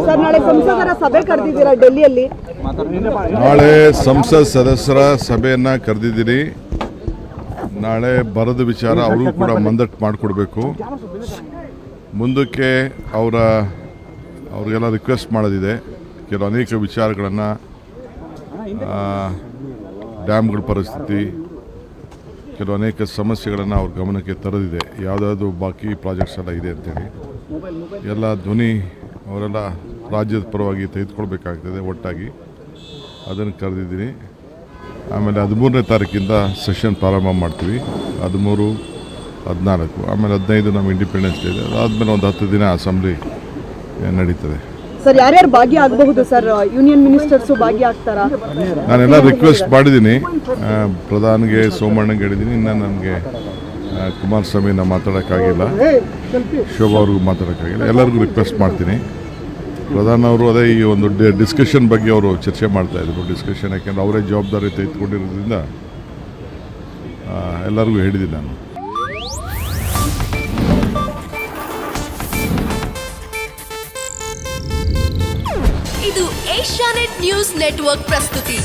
Sir ನಾಳೆ ಸಂಸದರ ಸಭೆ ಕರೆದಿದ್ದೀರಾ ಡೆಲ್ಲಿಯಲ್ಲಿ? ನಾಳೆ ಸಂಸತ್ ಸದಸ್ಯರ ಸಭೆಯನ್ನು ಕರೆದಿದ್ದೀನಿ. ನಾಳೆ ಬರದ ವಿಚಾರ ಅವರು ಕೂಡ ಮಂದಟ್ಟು ಮಾಡಿಕೊಡ್ಬೇಕು. ಮುಂದಕ್ಕೆ ಅವ್ರಿಗೆಲ್ಲ ರಿಕ್ವೆಸ್ಟ್ ಮಾಡೋದಿದೆ. ಕೆಲವು ಅನೇಕ ವಿಚಾರಗಳನ್ನು ಡ್ಯಾಮ್ಗಳ ಪರಿಸ್ಥಿತಿ, ಕೆಲವು ಅನೇಕ ಸಮಸ್ಯೆಗಳನ್ನು ಅವ್ರ ಗಮನಕ್ಕೆ ತರದಿದೆ. ಯಾವುದಾದ್ರು ಬಾಕಿ ಪ್ರಾಜೆಕ್ಟ್ಸ್ ಎಲ್ಲ ಇದೆ ಅಂತೇಳಿ ಎಲ್ಲ ಧ್ವನಿ ಅವರೆಲ್ಲ ರಾಜ್ಯದ ಪರವಾಗಿ ತೆಗೆದುಕೊಳ್ಬೇಕಾಗ್ತದೆ. ಒಟ್ಟಾಗಿ ಅದನ್ನು ಕರೆದಿದ್ದೀನಿ. ಆಮೇಲೆ 13ನೇ ತಾರೀಕಿಂದ ಸೆಷನ್ ಪ್ರಾರಂಭ ಮಾಡ್ತೀವಿ. 13, 14, ಆಮೇಲೆ 15 ನಮ್ಮ ಇಂಡಿಪೆಂಡೆನ್ಸ್ ಡೇ ಇದೆ. ಅದಾದಮೇಲೆ ಒಂದು 10 ದಿನ ಅಸೆಂಬ್ಲಿ ನಡೀತದೆ. ಸರ್ ಯಾರ್ಯಾರು ಭಾಗಿಯಾಗಬಹುದು ಸರ್? ಯೂನಿಯನ್ ಮಿನಿಸ್ಟರ್ಸು ಭಾಗಿಯಾಗ್ತಾರಾ? ನಾನೆಲ್ಲ ರಿಕ್ವೆಸ್ಟ್ ಮಾಡಿದ್ದೀನಿ. ಪ್ರಧಾನಿಗೆ, ಸೋಮಣ್ಣಗೆ ಹೇಳಿದ್ದೀನಿ. ಇನ್ನು ನನಗೆ ಕುಮಾರಸ್ವಾಮಿನ ಮಾತಾಡೋಕ್ಕಾಗಿಲ್ಲ, ಶೋಭಾ ಅವ್ರಿಗೂ ಮಾತಾಡೋಕ್ಕಾಗಿಲ್ಲ. ಎಲ್ಲರಿಗೂ ರಿಕ್ವೆಸ್ಟ್ ಮಾಡ್ತೀನಿ. ಪ್ರಧಾನ ಅವರು ಅದೇ ಈ ಒಂದು ಡಿಸ್ಕಷನ್ ಬಗ್ಗೆ ಅವರು ಚರ್ಚೆ ಮಾಡ್ತಾಯಿದ್ರು. ಡಿಸ್ಕಷನ್ ಯಾಕೆಂದರೆ ಅವರೇ ಜವಾಬ್ದಾರಿ ತೆಗೆದುಕೊಂಡಿರೋದ್ರಿಂದ ಎಲ್ಲರಿಗೂ ಹೇಳಿದ್ದೀನಿ ನಾನು. ಇದು ಏಷ್ಯಾನೆಟ್ ನ್ಯೂಸ್ ನೆಟ್ವರ್ಕ್ ಪ್ರಸ್ತುತಿ.